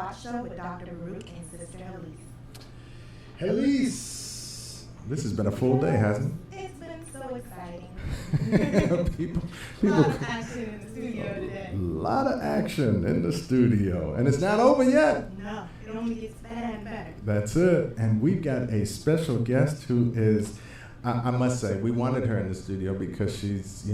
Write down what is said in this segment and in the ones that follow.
Watch Show with Dr. Baruch and Sister Heleese. Heleese, this has been a full day, hasn't it? It's been so exciting. people, A lot of action in the studio today. A lot of action in the studio. And it's not over yet. No, it only gets better and better. That's it. And we've got a special guest who is, I must say, we wanted her in the studio because she's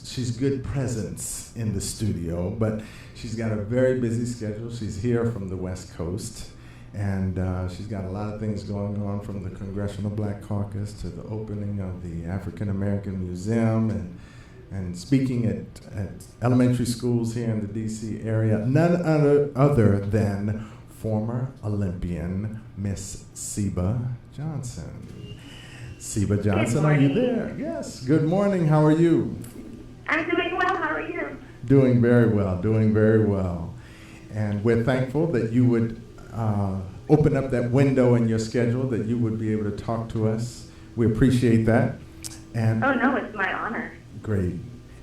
she's good presence in the studio, but she's got a very busy schedule. She's here from the West Coast, and she's got a lot of things going on, from the Congressional Black Caucus to the opening of the African American Museum and speaking at elementary schools here in the D.C. area. None other than former Olympian Miss Seba Johnson. Seba Johnson, are you there? Yes. Good morning. How are you? I'm doing well. How are you? Doing very well. Doing very well. And we're thankful that you would open up that window in your schedule, that you would be able to talk to us. We appreciate that. And oh, no, it's my honor. Great.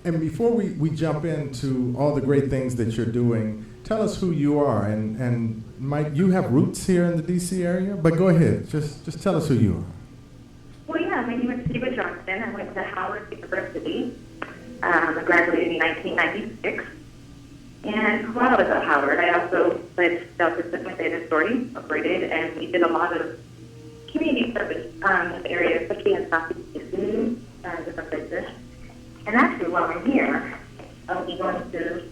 And before we jump into all the great things that you're doing, tell us who you are. And Mike, you have roots here in the D.C. area, but go ahead. Just tell us who you are. Well, yeah, my name is Seba Johnson. I went to Howard University. I graduated in 1996. And while I was at Howard, I also led Delta Sigma Theta Sorority Incorporated, and we did a lot of community service in the area, especially in Southeast DC and different places. And actually, while I'm here, I'll be going to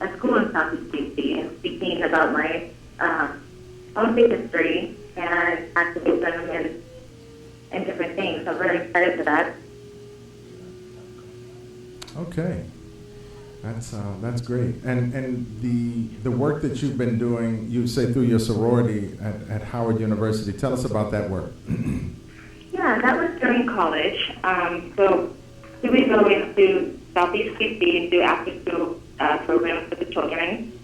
a school in Southeast DC and speaking about my own faith history and activism and different things. So I'm very excited for that. Okay. That's great. And the work that you've been doing, you say through your sorority at Howard University. Tell us about that work. Yeah, that was during college. So we would go into Southeast DC and do after-school programs for the children.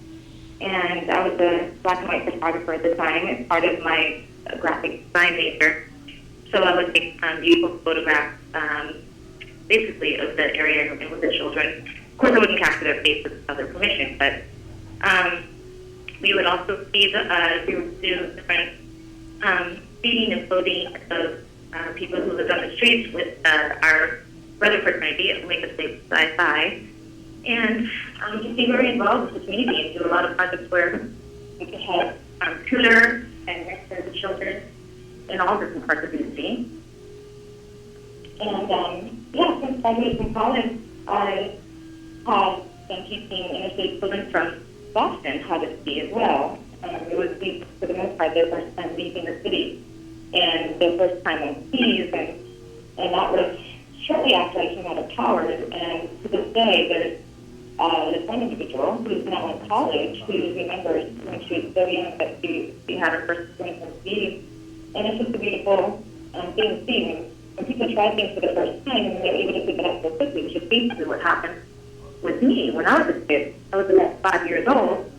And I was a black and white photographer at the time as part of my graphic design major. So I would take beautiful photographs, basically, of the area and with the children. Of course, I wouldn't capture their faces without their permission, but we would also see we would do different feeding and clothing of people who lived on the streets with our brother fraternity at Lake of Sci-Fi. And just be very involved with the community and do a lot of projects where we could have tutors and nurture the children in all different parts of DC. And yeah, since graduating from college, I have been teaching interstate children from Boston how to ski as well. It was, for the most part, their first time leaving the city and their first time on skis, and that was shortly after I came out of Howard. And to this day, there's one individual who's now in college who remembers when she was so young that she had her first experience on skis. And it's just a beautiful thing to see when people try things for the first time and they're able to pick it up so quickly, which is basically what happened with me when I was a kid. I was about 5 years old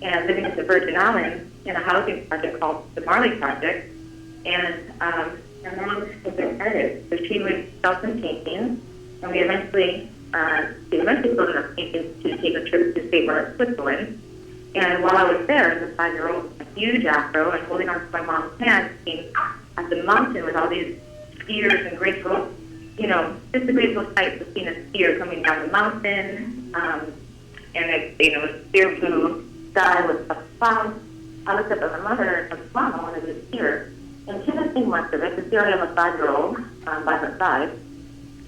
and living in the Virgin Islands in a housing project called the Marley Project. And my mom was an artist, so she would sell some paintings, and we eventually sold enough paintings to take a trip to Seba, Switzerland. And while I was there as a 5-year-old with a huge afro and holding on to my mom's hand, seeing at the mountain with all these skiers and graceful, just a graceful sight of seeing a skier coming down the mountain, and a clear blue sky with a cloud. I looked up at my mother and said, Mom, I wanted to skier. And she didn't think much of it, because here I am a 5-year-old by her side.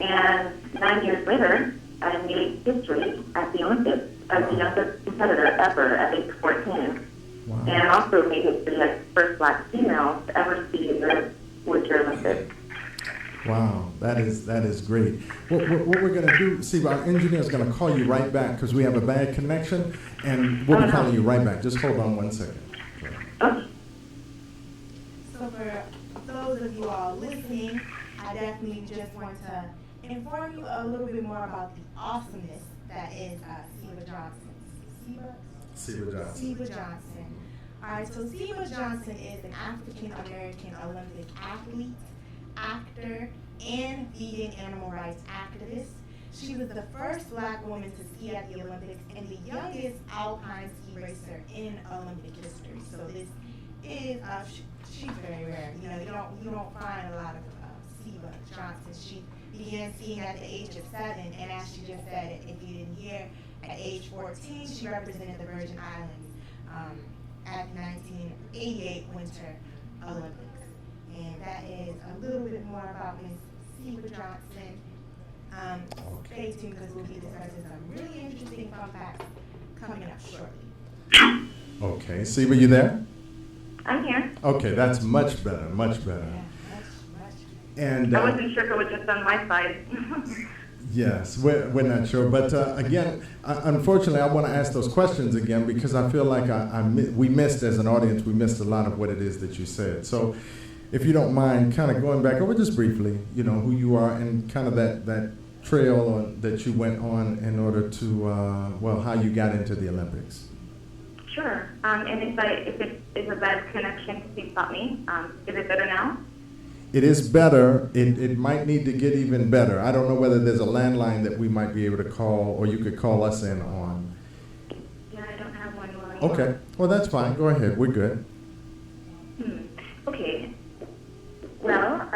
And 9 years later, I made history at the Olympics as the youngest competitor ever at age 14. Wow. And also made history as the first black female to ever ski in the Winter Olympics. Wow, that is great. What we're going to do, see, our engineer is going to call you right back because we have a bad connection, and we'll be calling you right back. Just hold on 1 second. Okay. So for those of you all listening, I definitely just want to inform you a little bit more about the awesomeness that is Seba Johnson. Seba Johnson. Seba Johnson. All right, so Seba Johnson is an African-American Olympic athlete, actor, and vegan animal rights activist. She was the first black woman to ski at the Olympics and the youngest alpine ski racer in Olympic history. So this is, she's very rare. You don't find a lot of Seba Johnson. She began skiing at the age of 7, and as she just said, if you didn't hear, at age 14, she represented the Virgin Islands at the 1988 Winter Olympics. And that is a little bit more about Miss Seba Johnson. Stay tuned because we'll be discussing some really interesting fun facts coming up shortly. Okay, Seba, you there? I'm here. Okay, that's much better, much better. Yeah, much. And I wasn't sure if it was just on my side. yes, we're not sure. But again, unfortunately, I want to ask those questions again because I feel like we missed, as an audience, we missed a lot of what it is that you said. So if you don't mind kind of going back over just briefly, who you are and kind of that trail that you went on in order to, how you got into the Olympics. Sure. And if it is a bad connection, please stop me. Is it better now? It is better. It might need to get even better. I don't know whether there's a landline that we might be able to call, or you could call us in on. Yeah, I don't have one. Okay. Well, that's fine. Go ahead. We're good. Okay. Well,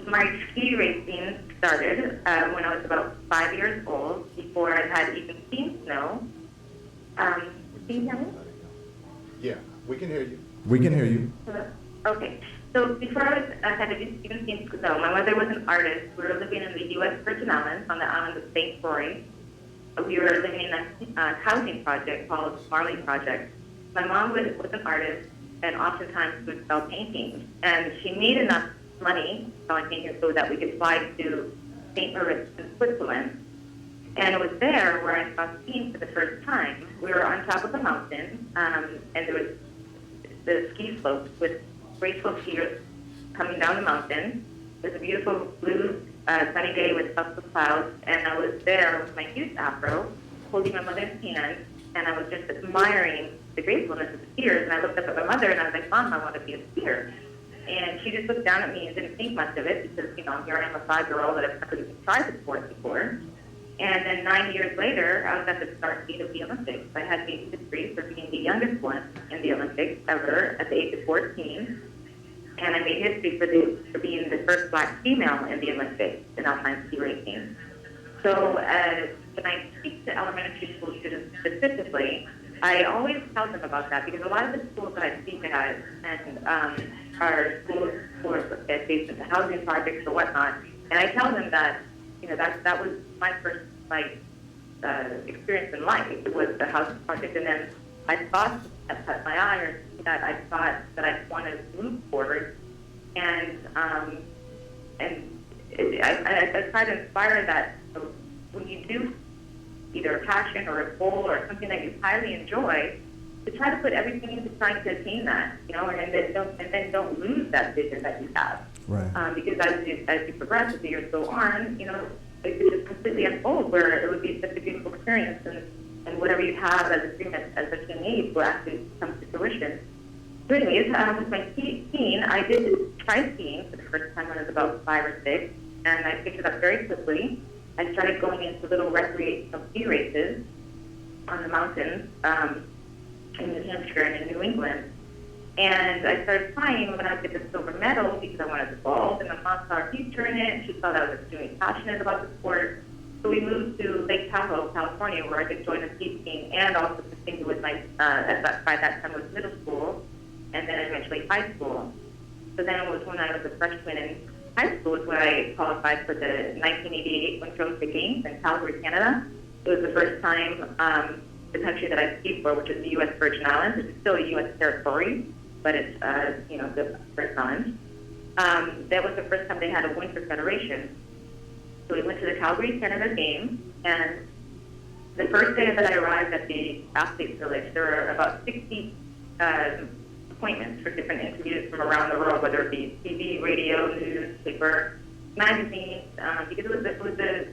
my ski racing started when I was about 5 years old, before I had even seen snow. Can you hear me? Yeah, we can hear you. We can hear you. Hello? Okay. So before I had even seen snow, my mother was an artist. We were living in the U.S. Virgin Islands on the island of St. Croix. We were living in a housing project called Marley Project. My mom was an artist and oftentimes would sell paintings. And she made enough money selling paintings so that we could fly to St. Moritz in Switzerland. And it was there where I saw skiing for the first time. We were on top of a mountain, and there was the ski slopes with graceful skiers coming down the mountain. It was a beautiful blue sunny day with puffs of clouds, and I was there with my huge afro, holding my mother's hand, and I was just admiring the gracefulness of the skiers. And I looked up at my mother, and I was like, "Mom, I want to be a skier." And she just looked down at me and didn't think much of it because, here I am, a 5-year-old that I've never even tried the sport before. And then 9 years later, I was at the start gate of the Olympics. I had made history for being the youngest one in the Olympics ever at the age of 14. And I made history for being the first black female in the Olympics in alpine ski racing. So when I speak to elementary school students specifically, I always tell them about that because a lot of the schools that I speak at and are schools for based in the housing projects or whatnot, and I tell them that that was my first experience in life. It was the housing project, and then I thought that caught my eye, or that I thought that I wanted to move forward, and I try to inspire that when you do either a passion or a goal or something that you highly enjoy, to try to put everything into trying to attain that, and then don't lose that vision that you have. Right. Because as you progress, as the years go on, it could just completely unfold where it would be such a beautiful experience, and whatever you have as a dream as such a need will actually come to fruition. So anyways, with my skiing, I did try skiing for the first time when I was about 5 or 6, and I picked it up very quickly. I started going into little recreational ski races on the mountains in New Hampshire and in New England. And I started flying when I would get the silver medal because I wanted the gold, and my mom saw a future in it, and she saw that I was extremely passionate about the sport. So we moved to Lake Tahoe, California, where I could join a ski team and also continue with my, by that time, was middle school, and then eventually high school. So then it was when I was a freshman in high school is when I qualified for the 1988 Winter Olympic Games in Calgary, Canada. It was the first time the country that I skied for, which is the U.S. Virgin Islands, which is still a U.S. territory, but it's, the Virgin Islands. That was the first time they had a winter federation. So we went to the Calgary, Canada Games, and the first day that I arrived at the Athletes Village, there were about 60 appointments for different interviews from around the world, whether it be TV, radio, newspaper, magazines, because it was a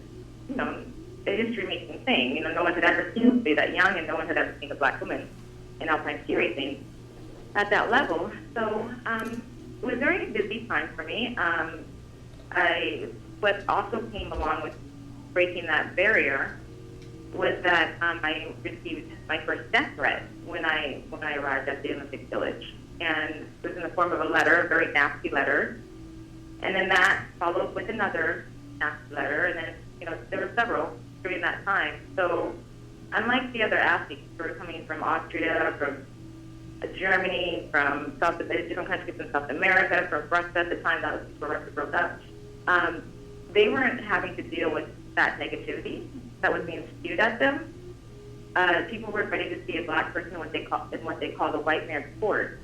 history-making thing. No one had ever seen somebody that young, and no one had ever seen a black woman in alpine ski racing at that level. So it was a very busy time for me. What also came along with breaking that barrier was that I received my first death threat when I arrived at the Olympic Village, and it was in the form of a letter, a very nasty letter, and then that followed with another nasty letter, and then there were several during that time. So unlike the other athletes who were coming from Austria, from Germany, from different countries in South America, from Russia at the time, that was before Russia broke up, they weren't having to deal with that negativity that was being spewed at them. People were ready to see a black person in what they call the white man's sport.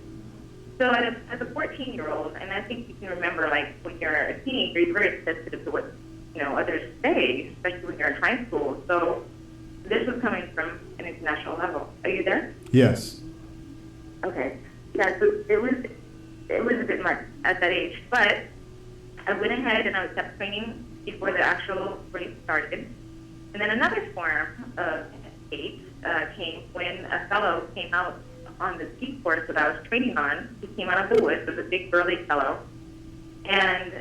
So as a 14-year-old, and I think you can remember, like, when you're a teenager, you're very sensitive to what others say, especially when you're in high school. So this was coming from an international level. Are you there? Yes. Okay. Yeah. So it was a bit much at that age, but I went ahead and I kept training before the actual race started. And then another form of hate came when a fellow came out on the ski course that I was training on. He came out of the woods. It was a big, burly fellow. And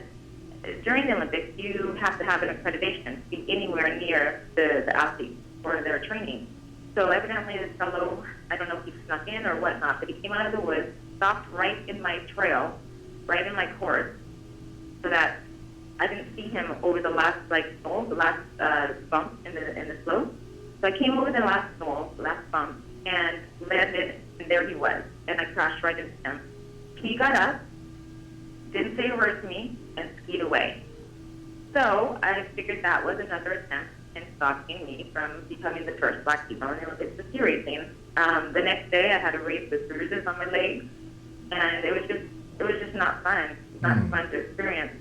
during the Olympics, you have to have an accreditation to be anywhere near the athletes for their training. So evidently this fellow, I don't know if he snuck in or whatnot, but he came out of the woods, stopped right in my trail, right in my course, so that I didn't see him over the last bump in the slope. So I came over the last knoll, the last bump, and landed, and there he was, and I crashed right into him. He got up, didn't say a word to me, and skied away. So I figured that was another attempt in stopping me from becoming the first black female in the Olympics to ski racing. The next day I had a race with bruises on my legs, and it was just not fun. Not fun to experience.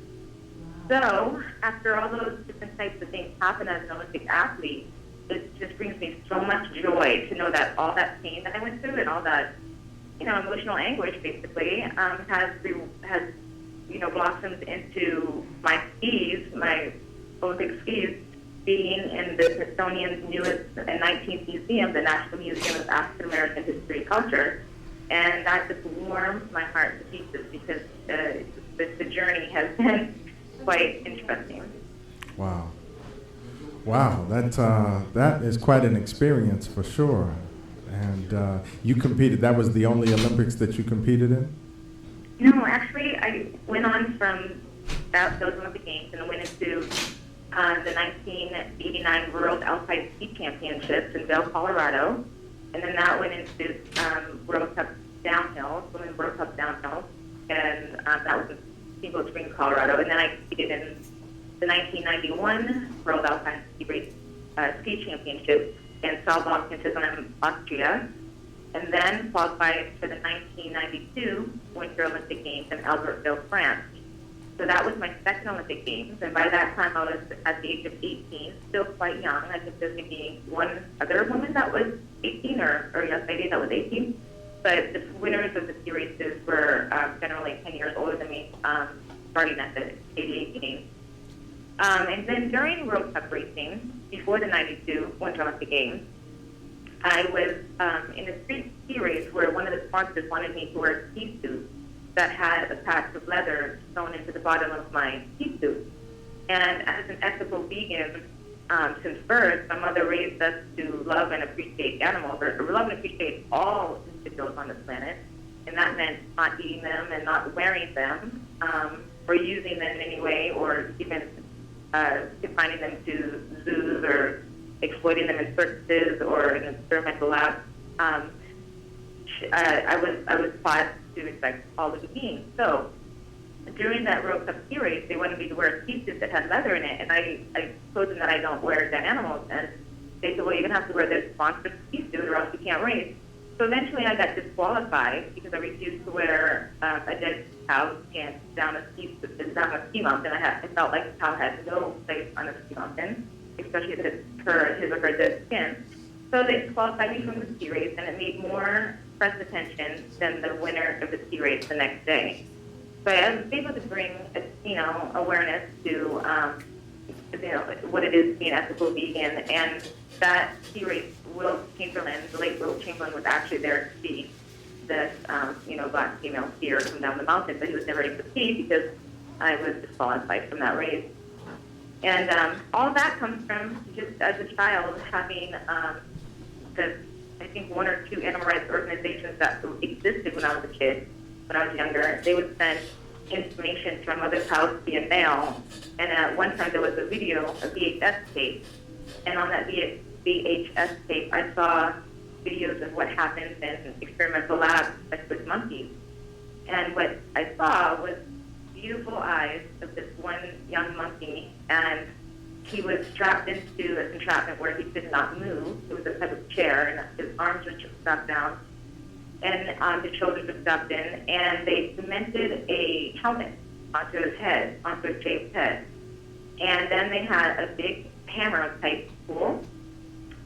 So after all those different types of things happen as an Olympic athlete, it just brings me so much joy to know that all that pain that I went through and all that, emotional anguish basically has blossomed into my skis, my Olympic skis, being in the Smithsonian's newest and 19th museum, the National Museum of African American History and Culture, and that just warms my heart to pieces because the journey has been quite interesting. Wow. Wow, that is quite an experience for sure. And you competed, that was the only Olympics that you competed in? No, actually, I went on from those Olympic Games and went into the 1989 World Alpine Ski Championships in Vail, Colorado. And then that went into World Cup Downhill, Women's World Cup Downhill. And that was in Steamboat Springs, Colorado. And then I competed in the 1991 World Alpine Ski Championship in Saalbach in Switzerland, Austria, and then qualified for the 1992 Winter Olympic Games in Albertville, France. So that was my second Olympic Games, and by that time I was at the age of 18, still quite young. I think there's maybe one other woman that was 18, or yes, lady that was 18. But the winners of the ski races were generally 10 years older than me, starting at the 88 Games. And then during World Cup racing, before the 92 Winter Olympic Games, I was in a street ski race where one of the sponsors wanted me to wear a ski suit that had a patch of leather sewn into the bottom of my ski suit. And as an ethical vegan, since birth, my mother raised us to love and appreciate animals, or love and appreciate all individuals on this planet. And that meant not eating them and not wearing them, or using them in any way, or even confining them to zoos or exploiting them in circuses or in experimental labs. I was taught to respect all living beings. So during that World Cup ski race, they wanted me to wear a ski suit that had leather in it, and I told them that I don't wear dead animals, and they said, well, you're going to have to wear this sponsored ski suit or else you can't race. So eventually I got disqualified because I refused to wear a dead cow skin down a ski mountain. I felt like the cow had no place on a ski mountain, especially his or her dead skin. So they disqualified me from the ski race, and it made more press attention than the winner of the ski race the next day. So I was able to bring, awareness to, what it is to be an ethical vegan, and that ski race, the late Will Chamberlain was actually there to see this, black female skier come down the mountain, but he was never able to ski because I was disqualified from that race. And all of that comes from just as a child having I think one or two animal rights organizations that existed when I was a kid, when I was younger. They would send information to my mother's house via mail. And at one time there was a video, a VHS tape. And on that VHS tape, I saw videos of what happens in experimental labs, like with monkeys. And what I saw was beautiful eyes of this one young monkey, and he was strapped into a contraption where he could not move. It was a type of chair, and his arms were strapped down, and his shoulders were strapped in, and they cemented a helmet onto his head, onto his shaved head. And then they had a big hammer-type tool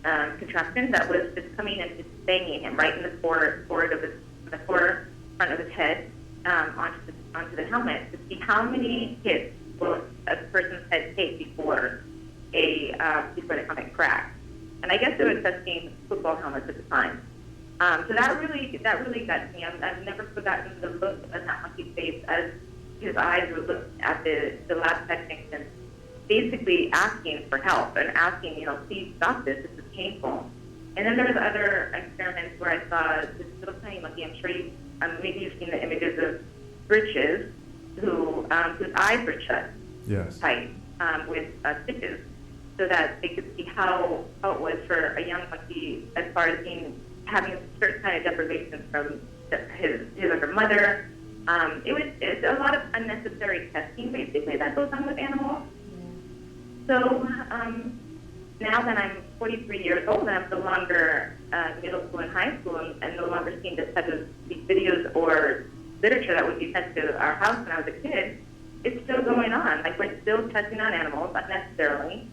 contraption that was just coming and just banging him right in the forefront of his head onto the helmet to see how many hits will a person's head take before the helmet cracked. And I guess they were testing football helmets at the time. So that really got to me. I've never forgotten the look on that monkey's face as his eyes would look at the lab technicians and basically asking for help and asking, please stop this. This is painful. And then there was other experiments where I saw this little tiny monkey. I'm sure maybe you've seen the images of britches whose eyes were shut tight with stitches, so that they could see how it was for a young monkey as far as having a certain kind of deprivation from his or her mother. It's a lot of unnecessary testing, basically, that goes on with animals. So now that I'm 43 years old and I'm no longer middle school and high school and no longer seeing this type of these videos or literature that would be sent to our house when I was a kid, it's still going on. Like, we're still testing on animals, not necessarily.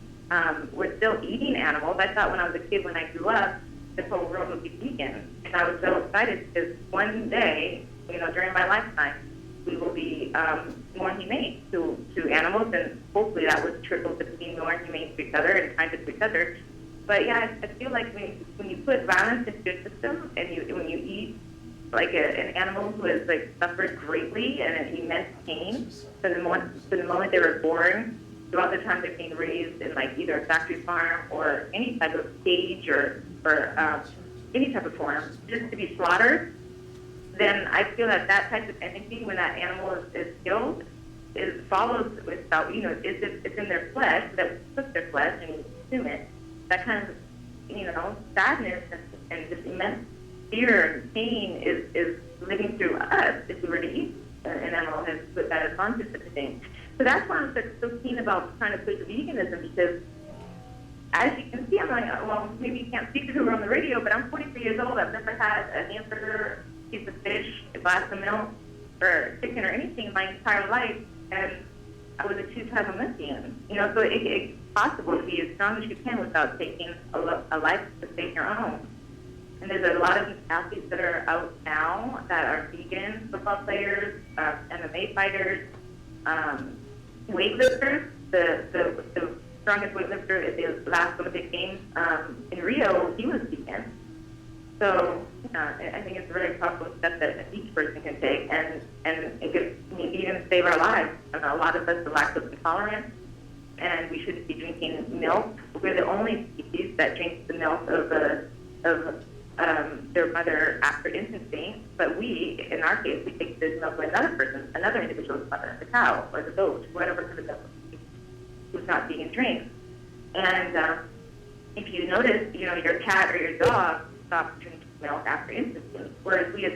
We're still eating animals. I thought when I was a kid, when I grew up, this whole world would be vegan. And I was so excited because one day, during my lifetime, we will be more humane to animals, and hopefully that would trickle to being more humane to each other and kind to each other. But yeah, I feel like when you put violence into your system, and when you eat like an animal who has suffered greatly and an immense pain from the moment they were born, throughout the time they're being raised in either a factory farm or any type of cage or any type of farm, just to be slaughtered, then I feel that type of energy, when that animal is killed, follows without, it's in their flesh, that cooks their flesh and you consume it. That kind of, sadness and just immense fear and pain is living through us if we were to eat an animal has put that as onto such a thing. So that's why I'm so keen about trying to push veganism, because as you can see, I'm like, well, maybe you can't speak to who are on the radio, but I'm 43 years old. I've never had a hamburger, piece of fish, a glass of milk, or chicken or anything in my entire life, and I was a two-time Olympian. So it's possible to be as strong as you can without taking a life to save your own. And there's a lot of athletes that are out now that are vegan, football players, MMA fighters, weightlifters. The strongest weightlifter at the last Olympic Games in Rio, he was vegan. So I think it's a very powerful step that each person can take, and it could even save our lives. A lot of us are lactose intolerant, and we shouldn't be drinking milk. We're the only species that drinks the milk of their mother after infancy, but we, in our case, we take the milk of another individual's mother, the cow or the goat, whatever kind of milk who's not vegan drinks. And if you notice, your cat or your dog stops drinking milk after infancy, whereas we as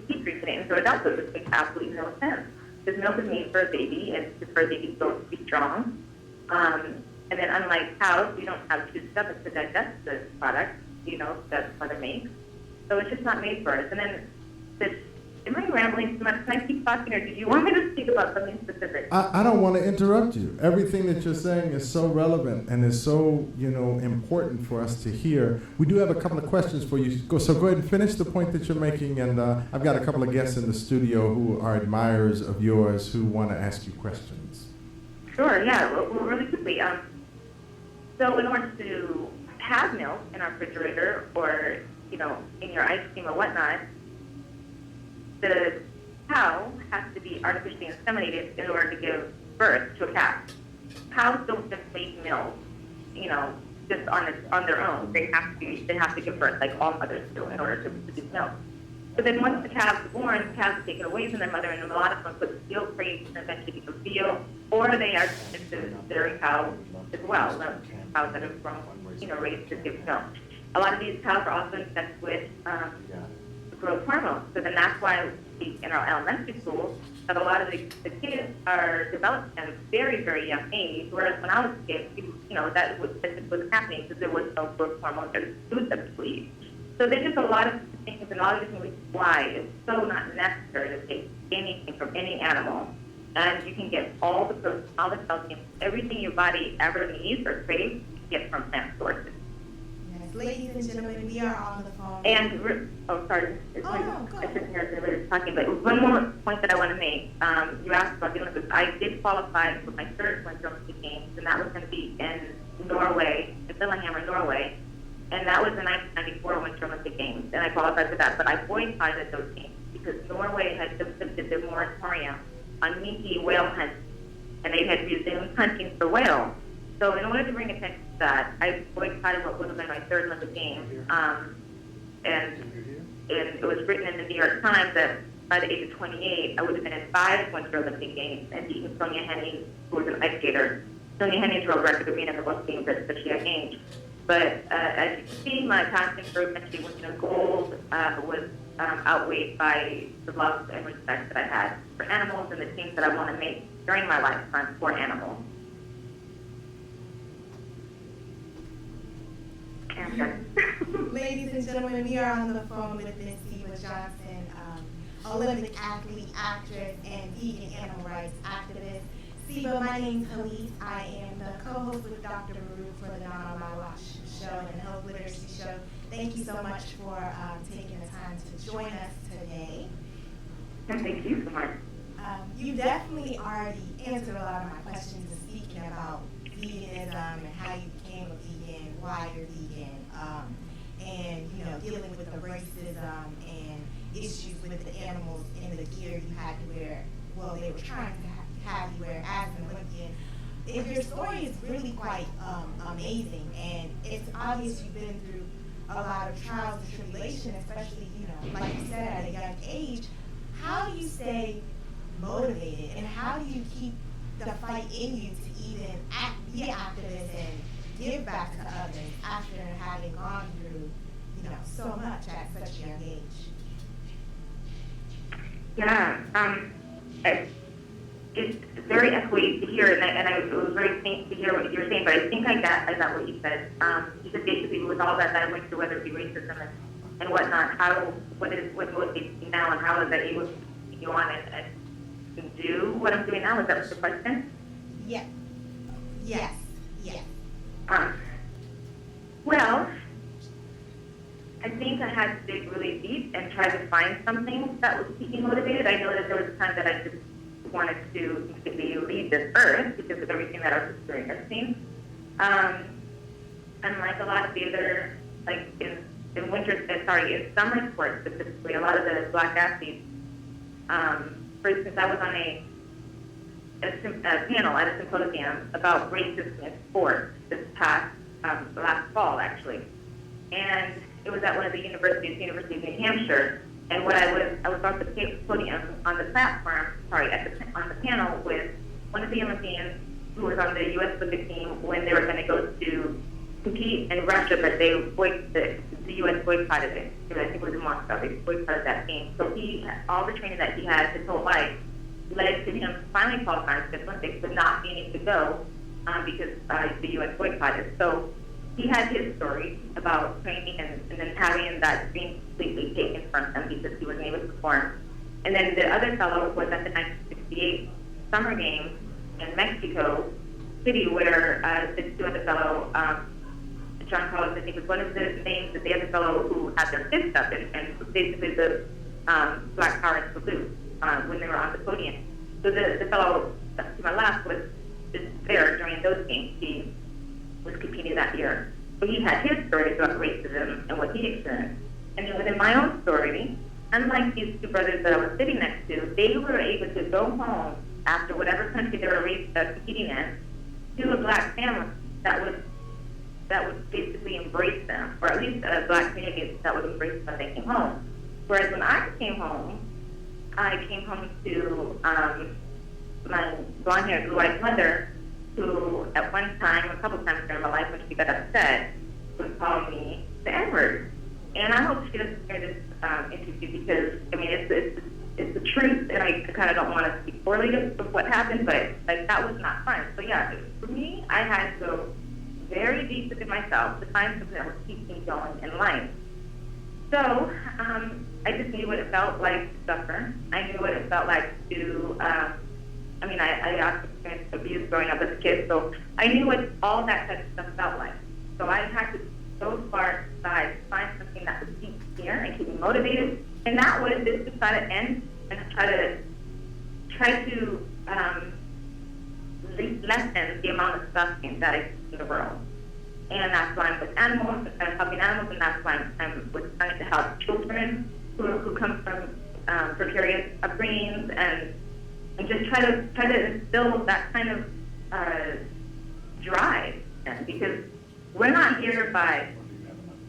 keep drinking it into adulthood, which makes absolutely no sense. Because milk is made for a baby, and it's for a baby's growth to be strong. And then unlike cows, we don't have two stomachs to digest the product, that mother makes. So it's just not made for us. And then am I rambling too much? Can I keep talking, or do you want me to speak about something specific? I don't want to interrupt you. Everything that you're saying is so relevant and is so, important for us to hear. We do have a couple of questions for you. So go ahead and finish the point that you're making, and I've got a couple of guests in the studio who are admirers of yours who want to ask you questions. Sure, yeah, well, really quickly. So in order to have milk in our refrigerator or, in your ice cream or whatnot, the cow has to be artificially inseminated in order to give birth to a calf. Cows don't just just on their own. They have to give birth like all mothers do in order to produce milk. So then once the calves are born, the calves are taken away from their mother, and a lot of them put veal crates and eventually become veal, or they are dairy cows as well, the cows that have grown, raised to give milk. A lot of these cows are also infected with growth hormones. So then that's why in our elementary schools that a lot of the kids are developed at a very, very young age, whereas when I was a kid, that was happening because there was no growth hormone or food that was eat. So there's just a lot of things and a lot of different reasons why it's so not necessary to take anything from any animal. And you can get all the protein, all the calcium, everything your body ever needs or craves, you can get from plant sources. Yes, ladies and gentlemen, we are on the phone. And, sorry. I shouldn't hear everybody talking, but one more point that I want to make. You asked about the Olympics. I did qualify for my third Winter Olympic Games, and that was going to be in Norway, in Lillehammer, Norway. And that was the 1994 Winter Olympic Games, and I qualified for that. But I boycotted those games because Norway had just lifted their moratorium on minke whale hunting, and they had resumed hunting for whales. So in order to bring attention to that, I boycotted what would have been my third Olympic Games. And it was written in the New York Times that by the age of 28, I would have been in 5 Winter Olympic Games and beaten Sonia Henning, who was an ice skater. Sonia Henning's world record of being in the most games at such a young age. But as you can see, my passion for eventually winning gold was outweighed by the love and respect that I had for animals and the things that I want to make during my lifetime for animals. Ladies and gentlemen, we are on the phone with Miss Seba Johnson, Olympic athlete, actress, and vegan animal rights activist. Seba, my name is Heleese. I am the co-host with Dr. Baruch for the Non Wash Show and Health Literacy Show. Thank you so much for taking the time to join us today. Thank you so much. You definitely already answered a lot of my questions in speaking about veganism and how you became a vegan, why you're vegan, and dealing with the racism and issues with the animals in the gear you had to wear. Well, they were trying to have you wear as an Olympian. Your story is really quite amazing, and it's obvious you've been through a lot of trials and tribulation, especially like you said, at a young age. How do you stay motivated, and how do you keep the fight in you to even be an activist and give back to others after having gone through, so much at such a young age? Yeah, it's very echoey to hear, and it was very faint to hear what you were saying, but I think I got what you said. You said basically with all that I went through, whether it be racism and whatnot, what motivates me now, and how is that able to continue on and do what I'm doing now? Is that the question? Yeah. Yes. Well, I think I had to dig really deep and try to find something that was keeping me motivated. I know that there was a time that I just wanted to completely leave this earth because of everything that I was experiencing. And like a lot of the other, like in summer sports specifically, a lot of the black athletes, for instance, I was on a panel at a symposium about racism in sports this past last fall, actually, and it was at one of the universities, University of New Hampshire. And what I was on the podium on the platform, on the panel with one of the Olympians who was on the U.S. Olympic team when they were going to go to compete in Russia, but the U.S. boycotted it. I think it was in Moscow. They boycotted that team. So all the training that he had his whole life led to him finally qualifying for the Olympics, but not being able to go because the U.S. boycotted. So he had his story about training and then having that dream completely taken from him because he wasn't able to perform. And then the other fellow was at the 1968 Summer Games in Mexico City, where the two other fellow, John Carlos, I think was one of the names of the other fellow who had their fist up and basically the Black Power and salute when they were on the podium. So the fellow to my left was there during those games. He was competing that year. So he had his story about racism and what he experienced. And then within my own story, unlike these two brothers that I was sitting next to, they were able to go home after whatever country they were competing in to a black family that was that would basically embrace them, or at least a Black community that would embrace them when they came home. Whereas when I came home to my blonde-haired, blue-eyed mother, who at one time, a couple times during my life when she got upset, would call me the N-word. And I hope she doesn't hear this interview because, I mean, it's the truth, and I kind of don't want to speak poorly of what happened, but like that was not fun. So yeah, for me, I had to go very deep within myself to find something that would keep me going in life. So I just knew what it felt like to suffer. I knew what it felt like to, I also experienced abuse growing up as a kid, so I knew what all that type of stuff felt like. So I had to go far inside to find something that would keep me here and keep me motivated, and that was just to try to end and try to lessen the amount of suffering that exists in the world. And that's why I'm with animals, and helping animals, and that's why I'm with trying to help children who come from precarious upbringings, and just try to instill that kind of drive, because we're not here by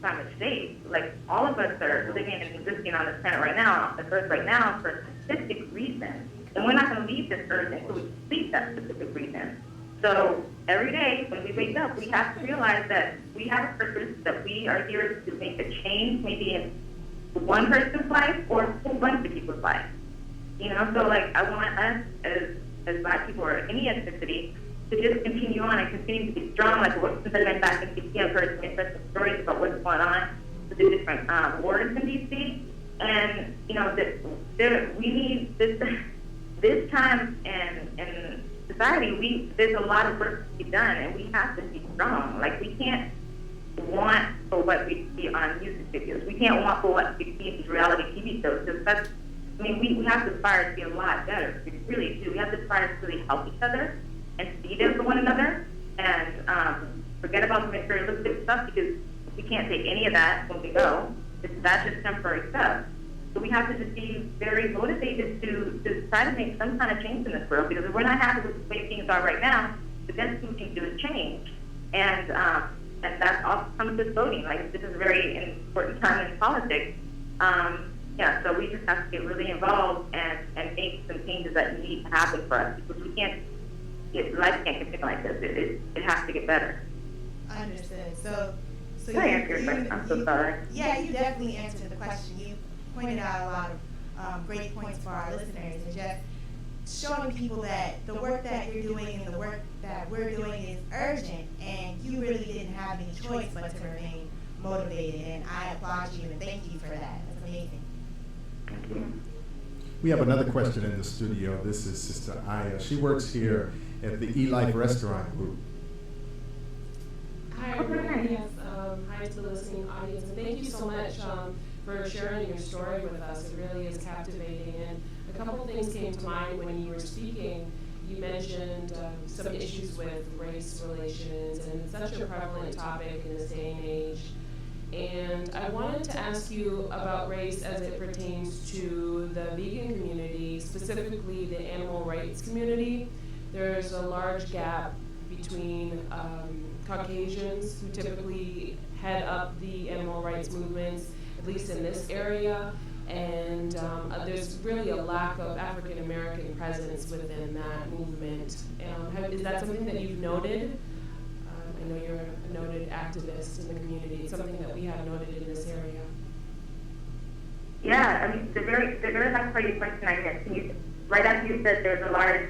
mistake. Like, all of us are living and existing on this planet right now, on this earth right now, for a specific reason. And we're not going to leave this earth until we complete that specific reason. So every day when we wake up, we have to realize that we have a purpose, that we are here to make a change, maybe in one person's life or a whole bunch of people's life. You know, so like I want us as Black people or any ethnicity to just continue on and continue to be strong. Like since I've been back in D.C., I've heard some interesting stories about what's going on with the different wards in D.C. And you know that we need this time in society. There's a lot of work to be done, and we have to be strong. Like we can't want for what we see on music videos. We can't want for what we see in these reality TV shows. Because we have to aspire to be a lot better. We really do. We have to aspire to really help each other and be there for one another, and forget about the materialistic stuff, because we can't take any of that when we go. That's just temporary stuff. So we have to just be very motivated to try to make some kind of change in this world, because if we're not happy with the way things are right now, the best thing we can do is change. And that also comes with voting. Like, this is a very important time in politics. So we just have to get really involved and make some changes that need to happen for us, because life can't continue like this. It has to get better. Understood. So I answered your question. I'm so sorry. Yeah, you definitely answered the question. You pointed out a lot of great points for our listeners, and just showing people that the work that you're doing and the work that we're doing is urgent, and you really didn't have any choice but to remain motivated. And I applaud you and thank you for that. That's amazing. Thank you. We have another question in the studio. This is Sister Aiya. She works here at the Elife Restaurant Group. Hi, everyone. Yes, hi to the listening audience. And thank you so much for sharing your story with us. It really is captivating. And a couple of things came to mind when you were speaking. You mentioned some issues with race relations, and it's such a prevalent topic in this day and age. And I wanted to ask you about race as it pertains to the vegan community, specifically the animal rights community. There's a large gap between Caucasians, who typically head up the animal rights movements, at least in this area, and there's really a lack of African American presence within that movement. Is that something that you've noted? I know you're a noted activist in the community. It's something that we have noted in this area. Yeah, I mean, the very last part of your question, I guess, right after you said there's a large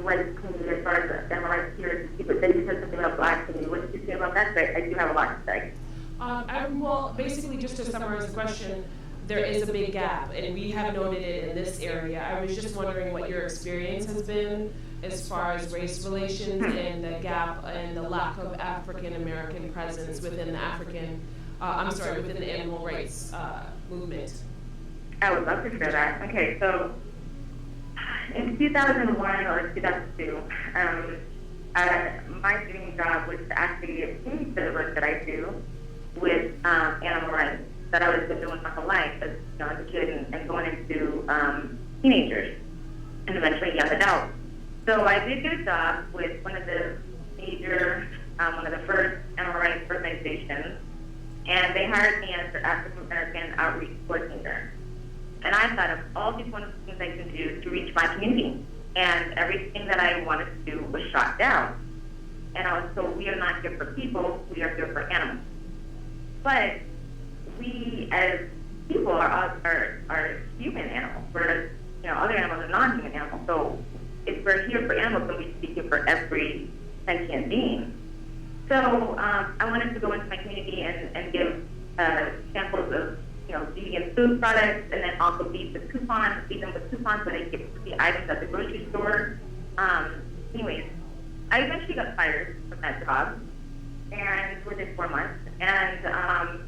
white community as far as the animal rights here, but then you said something about Black community. What did you say about that? I do have a lot to say. Well, basically, just to summarize the question, there is a big gap, and we have noted it in this area. I was just wondering what your experience has been as far as race relations and the gap and the lack of African American presence within the within the animal rights movement. I would love to share that. Okay, so in 2001 or 2002, my dream job was to actually get paid for the work that I do with animal rights that I was doing my whole life as a kid and going into teenagers and eventually young adults. So I did get a job with one of the major, one of the first animal rights organizations, and they hired me as their African American outreach coordinator. And I thought of all these wonderful things I can do to reach my community, and everything that I wanted to do was shot down. And I was told, we are not here for people, we are here for animals. But we as people are human animals, whereas other animals are non-human animals. So if we're here for animals, then we should be here for every sentient being. So I wanted to go into my community and give samples of vegan food products, and then also feed them with coupons so they get the items at the grocery store. Anyways, I eventually got fired from that job, and within 4 months, and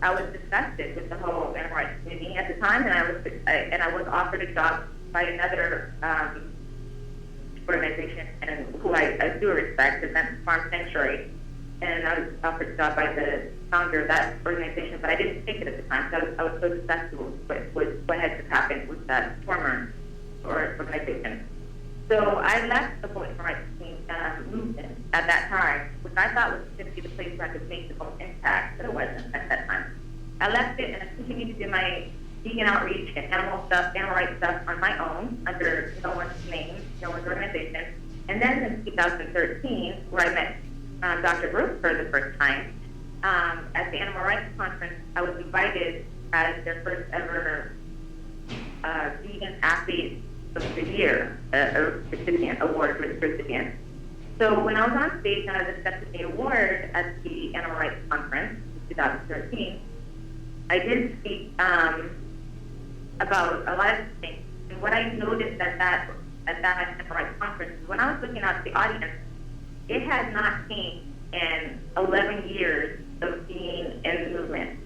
I was disgusted with the whole animal rights community at the time, and I was offered a job by another organization, and who I do respect, and that's Farm Sanctuary. And I was offered a job by the founder of that organization, but I didn't take it at the time, because I was so disgusted with what had just happened with that former organization. So I left the whole animal rights movement at that time, which I thought was going to be the place where I could make the most impact, but it wasn't at that time. I left it, and I continued to do my vegan outreach and animal rights stuff on my own, under no one's name, no one's organization. And then in 2013, where I met Dr. Baruch for the first time, at the Animal Rights Conference, I was invited as their first ever vegan athlete of the year, award recipient. So when I was on stage and I was accepted the award at the Animal Rights Conference in 2013, I did speak about a lot of things. And what I noticed at that Animal Rights Conference, when I was looking out at the audience, it had not changed in 11 years of being in the movement.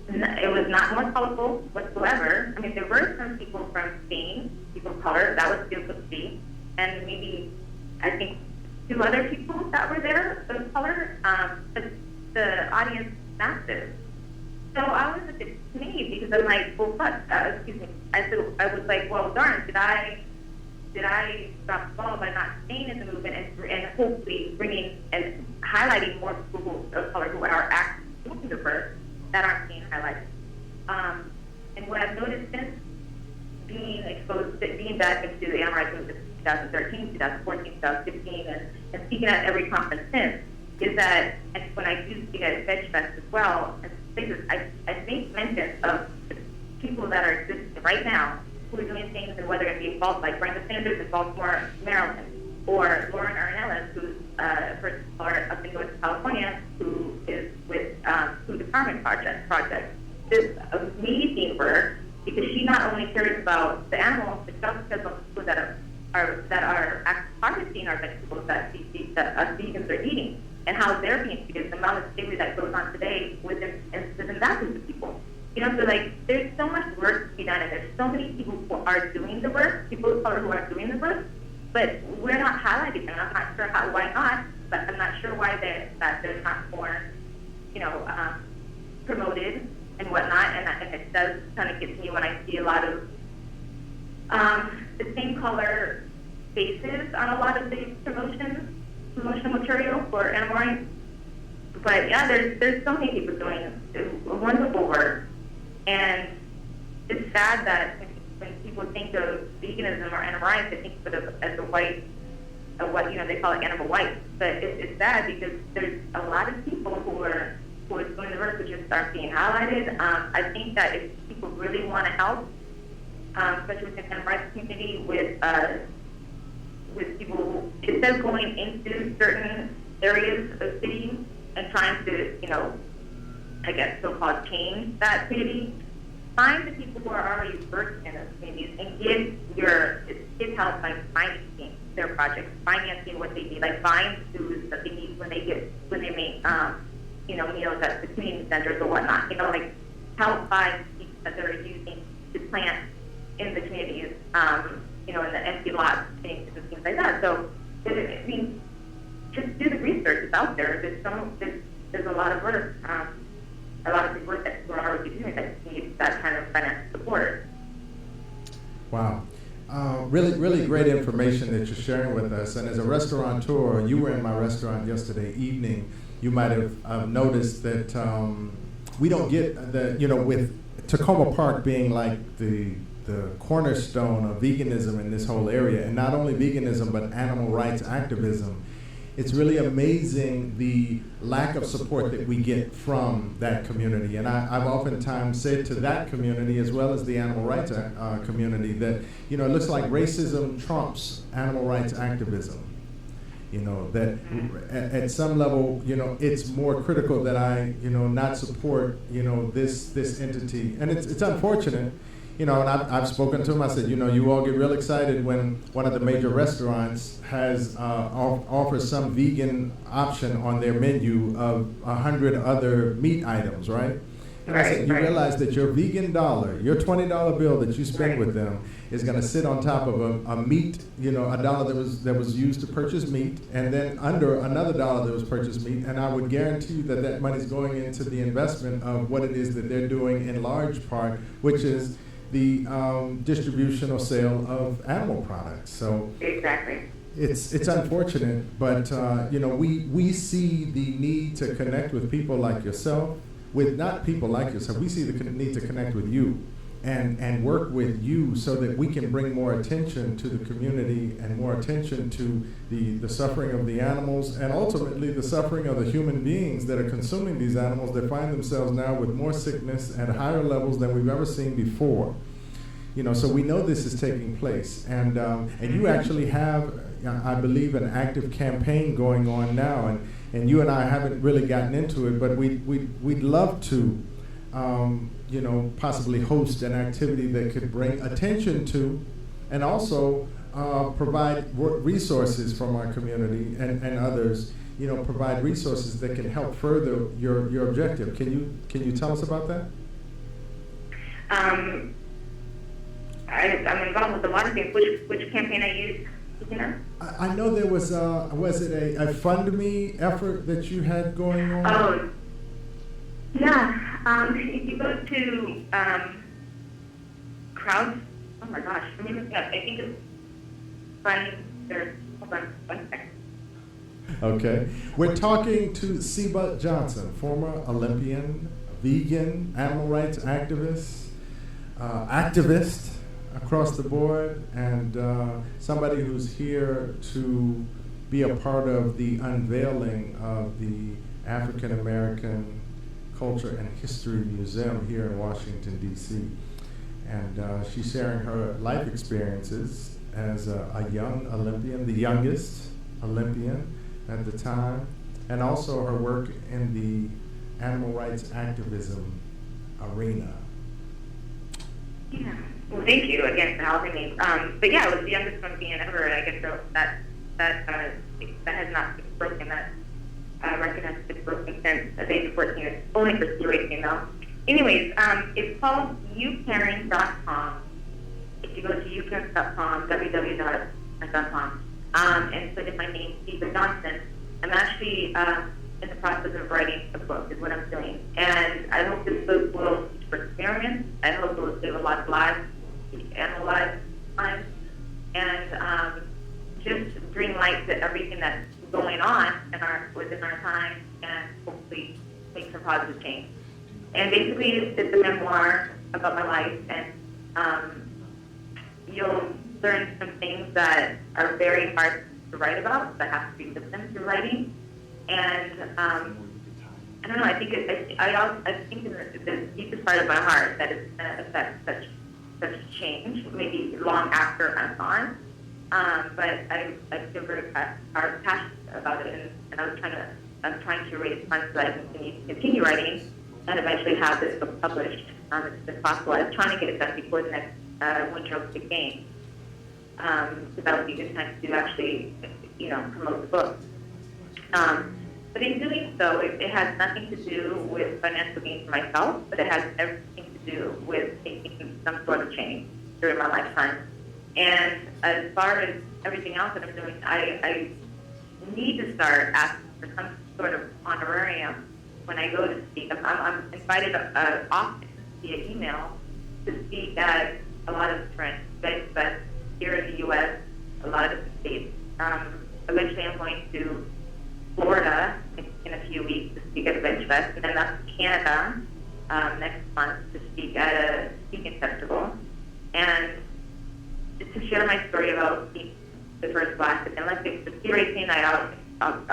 It was not more colorful whatsoever. I mean, there were some people from Spain, people of color, that was beautiful to see, and maybe, I think, 2 other people that were there of color, but the audience was massive. So I was a bit dismayed, because I'm like, well, fuck, excuse me. I was like, well, darn, did I drop the ball by not staying in the movement and hopefully bringing and highlighting more people of color who are actually looking diverse that aren't being highlighted? And what I've noticed since being back into the animal rights movement in 2013, 2014, 2015, and speaking at every conference since, is that, and when I do speak at Veg Fest as well, and places, I make mention of the people that are existing right now who are doing things, and whether it be involved, like Brenda Sanders in Baltimore, Maryland, or Lauren Arnellis, who's a person up in Northern California, who is with Food Department Project. This amazing work, because she not only cares about the animals, but she also cares about people that are harvesting our vegetables that us vegans are eating, and how they're being treated, the amount of slavery that goes on today within that group of people. So like, there's so much work to be done, and there's so many people who are doing the work, people of color who are doing the work, but we're not highlighting them. I'm not sure why not, but I'm not sure why they're not more, promoted and whatnot, and it does kind of get to me when I see a lot of the same color faces on a lot of the promotional material for animal rights. But yeah, there's so many people doing wonderful work, and it's sad that when people think of veganism or animal rights, they think of it as they call it animal white. But it's sad, because there's a lot of people who are doing the work, which just aren't being highlighted. I think that if people really want to help, especially within the animal rights community, with people, instead of going into certain areas of cities and trying to, I guess, so-called change that community, find the people who are already working in those communities and give help by financing their projects, financing what they need, like buying foods that they need when they make meals at the community centers or whatnot. Like help buy seeds that they're using to plant in the communities, in the empty lots, things like that. So, I mean, just do the research. It's out there. There's a lot of work, a lot of good work that we're already doing that needs that kind of financial support. Wow. Really great information that you're sharing with us. And as a restaurateur, you were in my restaurant yesterday evening. You might have noticed that we don't get with Tacoma Park being like the cornerstone of veganism in this whole area, and not only veganism, but animal rights activism. It's really amazing the lack of support that we get from that community. And I've oftentimes said to that community, as well as the animal rights community, that, it looks like racism trumps animal rights activism. That at some level, it's more critical that I, not support, this entity. And it's unfortunate. And I've spoken to them. I said, you all get real excited when one of the major restaurants has offers some vegan option on their menu of 100 other meat items, right? And I said, you realize that your vegan dollar, your $20 bill that you spend with them, is going to sit on top of a meat, a dollar that was used to purchase meat, and then under another dollar that was purchased meat. And I would guarantee you that money is going into the investment of what it is that they're doing in large part, which is the distribution or sale of animal products. So exactly, it's unfortunate, but we see the need to connect with people like yourself. With not people like yourself, we see the need to connect with you and work with you so that we can bring more attention to the community and more attention to the suffering of the animals, and ultimately the suffering of the human beings that are consuming these animals, that find themselves now with more sickness at higher levels than we've ever seen before. So we know this is taking place, and you actually have, I believe, an active campaign going on now, and you and I haven't really gotten into it, but we'd love to, possibly host an activity that could bring attention to, and also provide resources from our community and others. Provide resources that can help further your objective. Can you tell us about that? I'm involved with a lot of things. Which campaign I used? I know there was it a Fund Me effort that you had going on? Oh, yeah. If you go to crowds, oh my gosh, I think it's hold on one second. Okay. We're talking to Seba Johnson, former Olympian, vegan, animal rights activist across the board, and somebody who's here to be a part of the unveiling of the African American Culture and History Museum here in Washington, D.C. And she's sharing her life experiences as a young Olympian, the youngest Olympian at the time, and also her work in the animal rights activism arena. Yeah. Well, thank you again for having me. But yeah, it was the youngest Olympian ever. I guess that has not been broken. That recognized it's broken since the age of 14 years. Only for ski racing though. Anyways, it's called youcaring.com. If you go to youcaring.com, www.com, and put in my name, Seba Johnson, I'm actually in the process of writing a book, is what I'm doing. And I hope this book will teach for experience. I hope it will save a lot of lives, analyze time, and just bring light to everything that's going on within our time, and hopefully make some positive change. And basically, it's a memoir about my life, and you'll learn some things that are very hard to write about, that have to be listened to writing. And I don't know. I think the deepest part of my heart that it's going to affect such change, maybe long after I'm gone. But I feel very passionate about it, and I'm trying to raise funds so that I can continue writing and eventually have this book published as soon as possible. I was trying to get it done before the next Winter Olympic Games, so that would be a good time to actually, promote the book. But in doing so, it has nothing to do with financial gain for myself, but it has everything to do with making some sort of change during my lifetime. And as far as everything else that I'm doing, I need to start asking for some sort of honorarium when I go to speak. I'm invited often via email to speak at a lot of different events, but here Fest, and then up to Canada next month to speak at a speaking festival, and to share my story about being the first Black. And like the ski racing, I obviously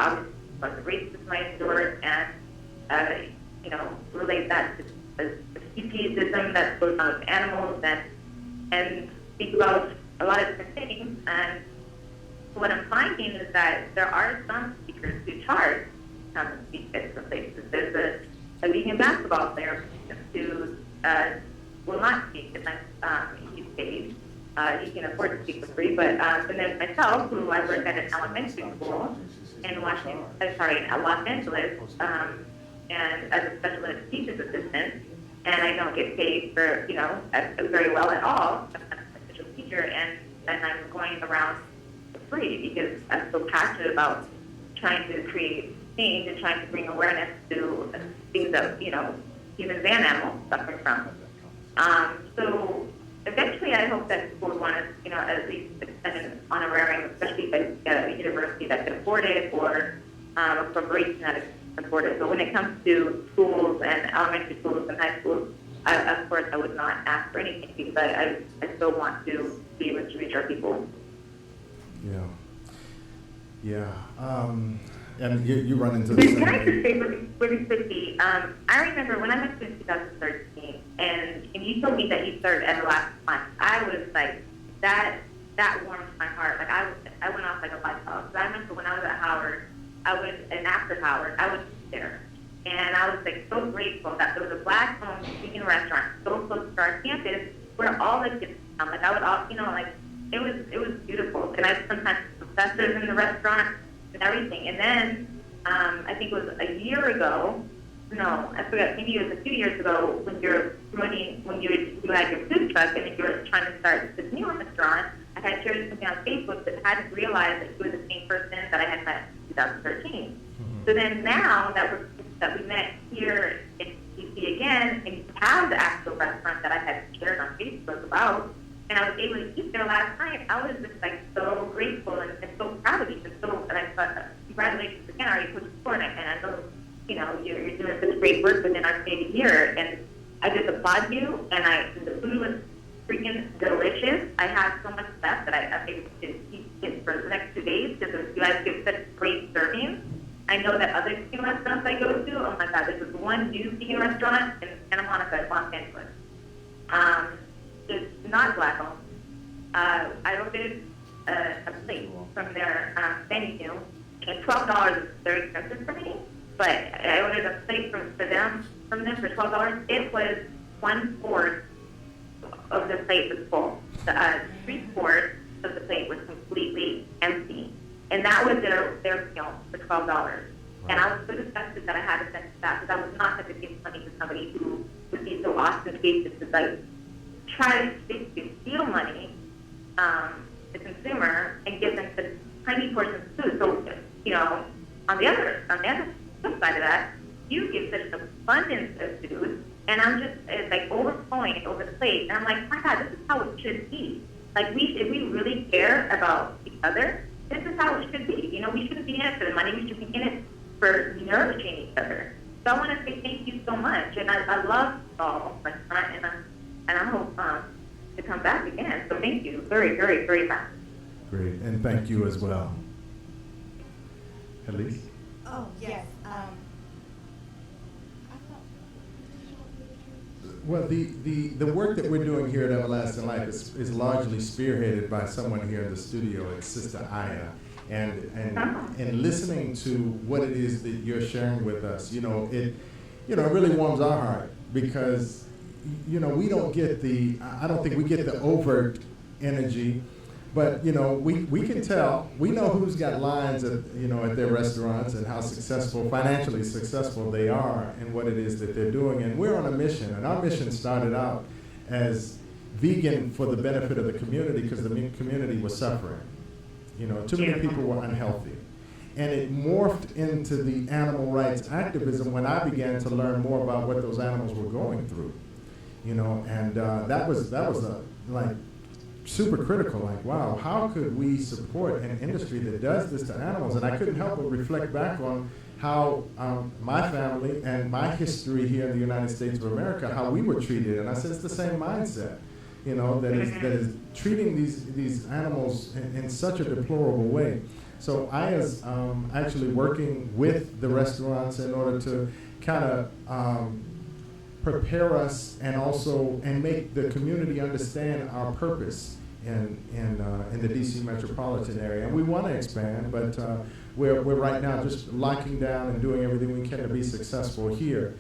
about the racism I endured, and relate that to the speciesism that goes on with animals, and speak about a lot of different things. And what I'm finding is that there are some speakers who charge to come and speak at different places. There's a vegan basketball player who will not speak unless he's paid. He can afford to speak for free, but and then myself, who I work at an elementary school in Los Angeles, and as a special ed teacher's assistant, and I don't get paid for very well at all. I'm a special teacher, and I'm going around for free because I'm so passionate about trying to create change and trying to bring awareness to things that humans and animals suffer from. So eventually, I hope that people would want to, at least extend an honorarium, especially if it's a university that can afford it or a corporation that can afford it. But when it comes to schools and elementary schools and high schools, of course, I would not ask for anything because I still want to be able to reach our people. Yeah. And you run into the same Can I just thing. say really quickly, I remember when I went to 2013, and you told me that you served at the last month, I was like, that warmed my heart. Like, I went off like a light bulb. I remember when I was at Howard, and after Howard, I was there. And I was like so grateful that there was a Black-owned vegan restaurant so close to our campus where all the kids come. Like, I would all, it was beautiful. And I sometimes professors in the restaurant and everything. And then I think it was a year ago. No, I forgot. Maybe it was a few years ago when you had your food truck and you were trying to start this new restaurant. I had shared something on Facebook that I hadn't realized that you were the same person that I had met in 2013. Mm-hmm. So then now that we met here in DC again, and you have the actual restaurant that I had shared on Facebook about, and I was able to eat there last night, I was just like so grateful and so proud of you. And I thought, congratulations again, are you pushing forward? And I know, you're doing such great work within our community here, and I just applaud you. And the food was freaking delicious. I have so much left that I'm able to keep it for the next 2 days because you guys give such great servings. I know that other vegan restaurants I go to, oh my God, there's one new vegan restaurant in Santa Monica, Los Angeles. It's not Black-owned. I ordered a plate from their menu, and $12 is very expensive for me, but I ordered a plate from them for $12. It was 1/4 of the plate was full. 3/4 of the plate was completely empty. And that was their meal for $12. Right. And I was so disgusted that I had to send it back because I was not going to give money to somebody who would be so ostentatious to like try to basically steal money, the consumer, and give them the tiny portion of food. So, on the other flip side of that, you give such an abundance of food, and I'm just it's like overflowing over the plate. And I'm like, my God, this is how it should be. Like if we really care about each other, this is how it should be. We shouldn't be in it for the money. We should be in it for nourishing each other. So I want to say thank you so much. And I love all restaurant, and I hope to come back again. So thank you very, very, very much. Great, and thank you as well. Heleese? Oh, yes. Well, the work that we're doing here at Everlasting Life is largely spearheaded by someone here in the studio. It's Sister Aiya. And listening to what it is that you're sharing with us, it really warms our heart because, we don't get I don't think we get the overt energy, but, we can tell, we know who's got lines at their restaurants and how financially successful they are and what it is that they're doing. And we're on a mission, and our mission started out as vegan for the benefit of the community because the community was suffering. Too many people were unhealthy. And it morphed into the animal rights activism when I began to learn more about what those animals were going through. And that was like super critical. Like, wow, how could we support an industry that does this to animals? And I couldn't help but reflect back on how my family and my history here in the United States of America, how we were treated. And I said, it's the same mindset, you know, that is treating these animals in such a deplorable way. So Aiya's actually working with the restaurants in order to kind of prepare us and make the community understand our purpose in the DC metropolitan area. And we want to expand, but we're right now just locking down and doing everything we can to be successful here.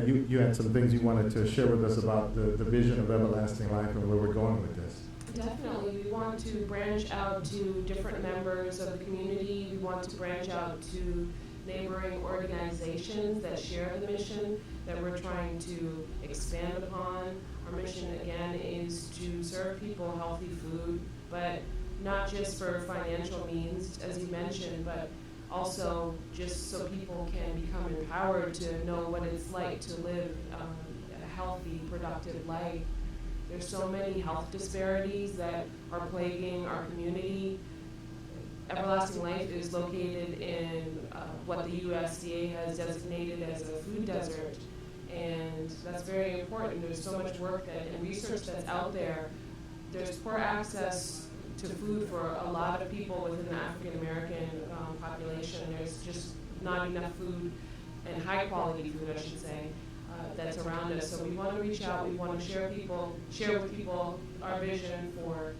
You had some things you wanted to share with us about the vision of everlasting life and where we're going with this. Definitely. We want to branch out to different members of the community. We want to branch out to neighboring organizations that share the mission that we're trying to expand upon. Our mission, again, is to serve people healthy food, but not just for financial means, as you mentioned, but also just so people can become empowered to know what it's like to live a healthy, productive life. There's so many health disparities that are plaguing our community. Everlasting Life is located in what the USDA has designated as a food desert, and that's very important. There's so much work and research that's out there. There's poor access to food for a lot of people within the African American population. There's just not enough food, and high quality food, I should say, that's around us. So we want to reach out. We want to share with people our vision for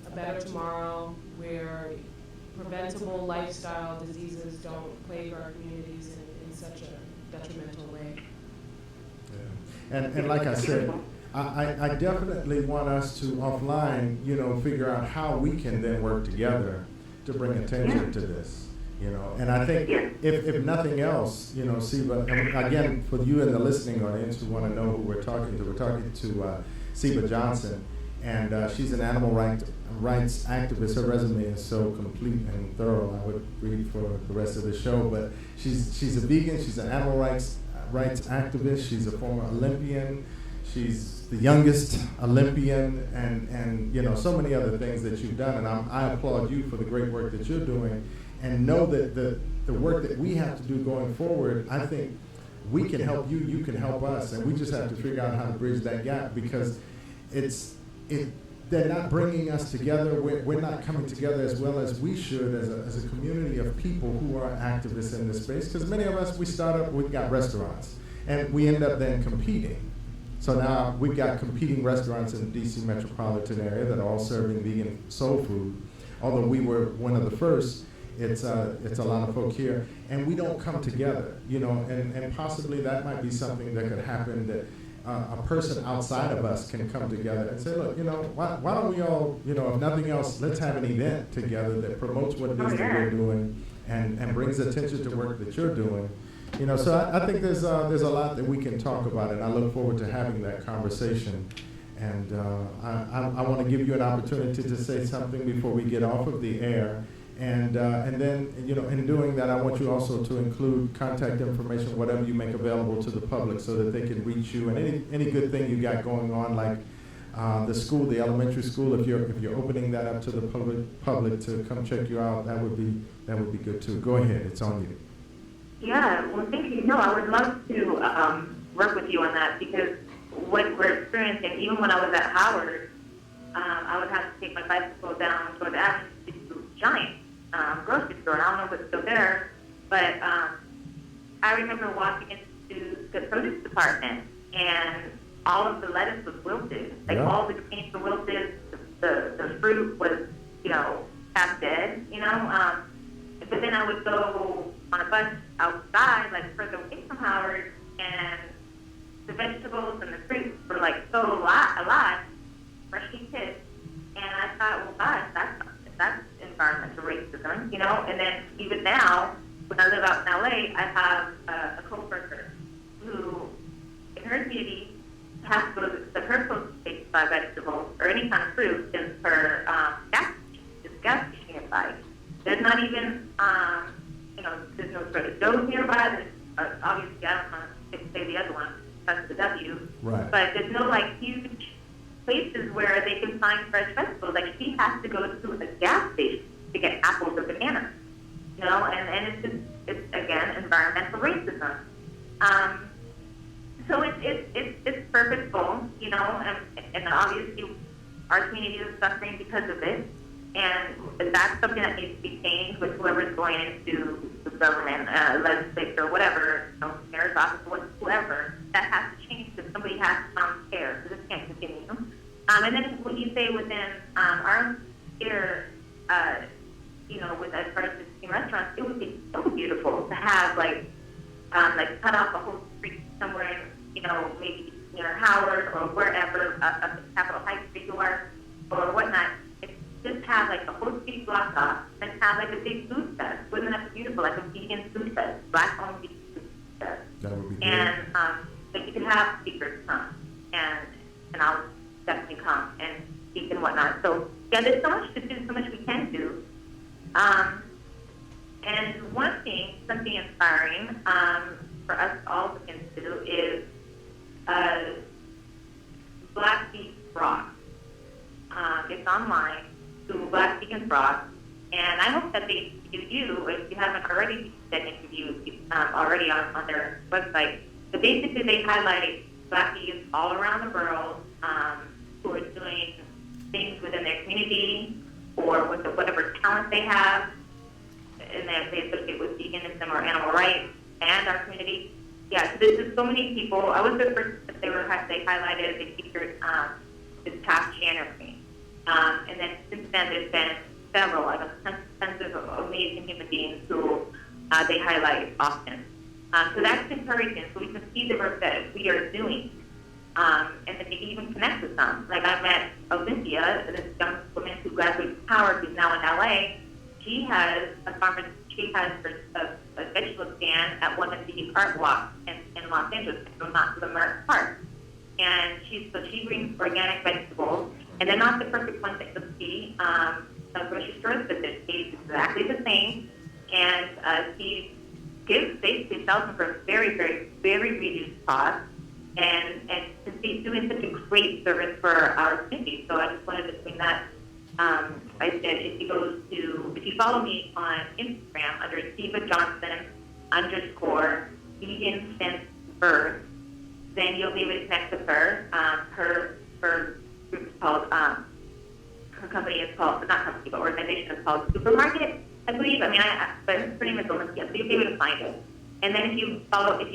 a better tomorrow where preventable lifestyle diseases don't plague our communities in such a detrimental way. Yeah. And like I said, I definitely want us to offline, figure out how we can then work together to bring attention to this. And I think if nothing else, Seba, and again, for you in the listening audience who want to know who we're talking to Seba Johnson, and she's an animal rights activist. Her resume is so complete and thorough. I would read for the rest of the show, but she's a vegan. She's an animal rights activist. She's a former Olympian. She's the youngest Olympian, and so many other things that you've done. And I applaud you for the great work that you're doing. And know that the work that we have to do going forward, I think we can help you, you can help us, and we just have to figure out how to bridge that gap, because they're not bringing us together. We're not coming together as well as we should as a community of people who are activists in this space, because many of us, we've got restaurants, and we end up then competing. So now we've got competing restaurants in the DC metropolitan area that are all serving vegan soul food. Although we were one of the first, it's a lot of folk here, and we don't come together, and possibly that might be something that could happen, that a person outside of us can come together and say, look, why don't we all, if nothing else, let's have an event together that promotes what it is that we're doing and brings attention to work that you're doing. So I think there's a lot that we can talk about, and I look forward to having that conversation. And I want to give you an opportunity to say something before we get off of the air. And then, in doing that, I want you also to include contact information, whatever you make available to the public, so that they can reach you. And any good thing you got going on, like the school, the elementary school, if you're opening that up to the public to come check you out, that would be good too. Go ahead, it's on you. Yeah, well, thank you. No, I would love to work with you on that, because what we're experiencing, even when I was at Howard, I would have to take my bicycle down toward the avenue to Giant grocery store, and I don't know if it's still there, but I remember walking into the produce department, and all of the lettuce was wilted. Like, all the greens were wilted, the fruit was, half dead, But then I would go on a bus outside, like further away from Howard, and the vegetables and the fruits were like so alive, freshly picked, and I thought, well, gosh, that's environmental racism, And then even now, when I live out in LA, I have a coworker who, in her community, has to go to the her place to buy vegetables or any kind of fruit in her gas station nearby. There's not even, there's no sort of Joe's nearby. There's, obviously, I don't know to say the other one, that's the W. Right. But there's no, huge places where they can find fresh vegetables. Like, she has to go to a gas station to get apples or bananas. you know, and it's just, it's again, environmental racism. So it's purposeful, you know, and obviously our community is suffering because of it. And that's something that needs to be changed with whoever's going into the government, legislature, whatever, you know, mayor's office, whoever. That has to change because somebody has to care. So this can't continue. And then when you say within our own sphere, you know, with as far as visiting restaurants, it would be so beautiful to have like cut off a whole street somewhere, you know, maybe near Howard or wherever, up in Capitol Heights Street or whatnot. Just have like the whole street blocked off and have like a big food fest. Wouldn't that be beautiful? Like a vegan food fest, black owned vegan food fest. That would be great. And like you could have speakers come and I'll definitely come and speak and whatnot. So yeah, there's so much to do, so much we can do. And one thing, something inspiring for us all to look into is Black Beef Broth. It's online. Google Black Vegan Broth, and I hope that they interview you, if you haven't already been interviewed already on their website. So basically they highlight Black vegans all around the world who are doing things within their community or with whatever talent they have, and they associate with veganism or animal rights and our community. Yeah, so there's so many people. I was the first that they highlighted, they featured this past January. And then since then, there's been several, like tons of amazing human beings who they highlight often. So that's encouraging. So we can see the work that we are doing, and then maybe even connect with them. Like I met Olympia, this young woman who graduated from Howard, who's now in LA. She has a vegetable stand at one of the art walks in Los Angeles, not the Merck Park. And she brings organic vegetables. And they're not the perfect ones that you'll see at grocery stores, but they taste exactly the same. And she basically sells them for a very, very, very reduced cost. And she's doing such a great service for our community. So I just wanted to bring that. I said if you follow me on Instagram under Seba Johnson _ vegan since birth, then you'll be able to connect with her. Her group is called, her company is called, not company, but organization is called Supermarket, I believe. But her name is Olympia, so you'll be able to find it. And then if you go to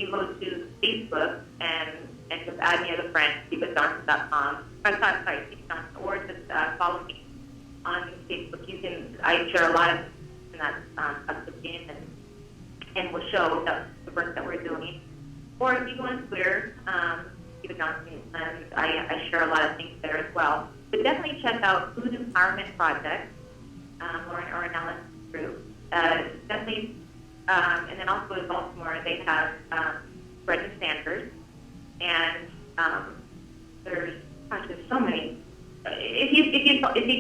Facebook and just add me as a friend, SebaJohnson.com, Seba Johnson, or just follow me on Facebook. I share a lot of that up to date and will show the work that we're doing. Or if you go on Twitter, Seba Johnson, and I share a lot of things there as well. But definitely check out Food Empowerment Project, or an Alice group. Definitely, and then also in Baltimore, they have Brendan Sanders, and there's so many. If you go into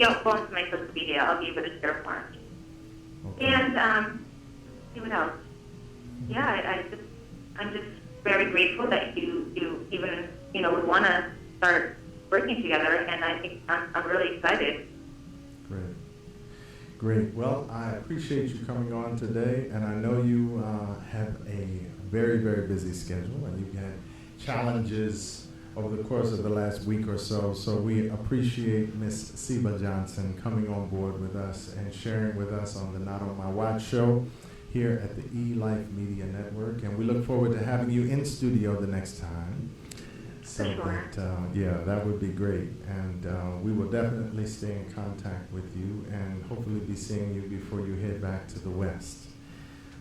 my social media, I'll be able to share more. Okay. And see what else? Yeah, I'm just very grateful that you even would want to start working together, and I think I'm really excited. Great. Well, I appreciate you coming on today, and I know you have a very, very busy schedule, and you've had challenges over the course of the last week or so. So we appreciate Miss Seba Johnson coming on board with us and sharing with us on the Not On My Watch show here at the Elife Media Network, and we look forward to having you in studio the next time. So that would be great, and we will definitely stay in contact with you, and hopefully be seeing you before you head back to the West.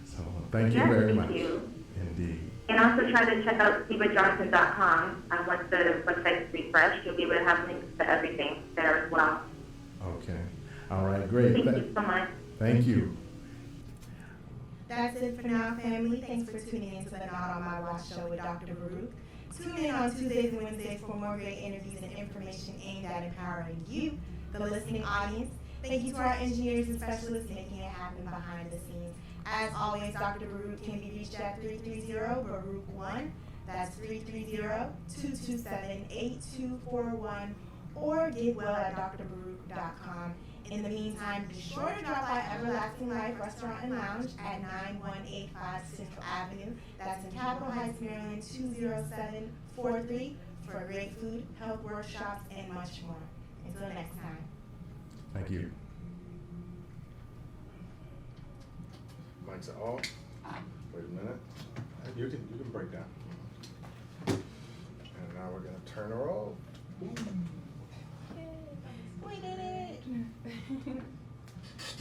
So thank you very much. You. Indeed. And also try to check out SebaJohnson.com. Once the website's refreshed, you'll be able to have links to everything there as well. Okay. All right. Great. Thank you so much. Thank you. That's it for now, family. Thanks for tuning in to the Not On My Watch show with Dr. Baruch. Tune in on Tuesdays and Wednesdays for more great interviews and information aimed at empowering you, the listening audience. Thank you to our engineers and specialists making it happen behind the scenes. As always, Dr. Baruch can be reached at 330-BARUCH-1. That's 330-227-8241. or givewell@drbaruch.com. In the meantime, be sure to drop by Everlasting Life Restaurant and Lounge at 9185 Central Avenue. That's in Capitol Heights, Maryland 20743 for great food, health workshops, and much more. Until next time. Thank you. Mics are off. Wait a minute. You can break down. And now we're going to turn her off.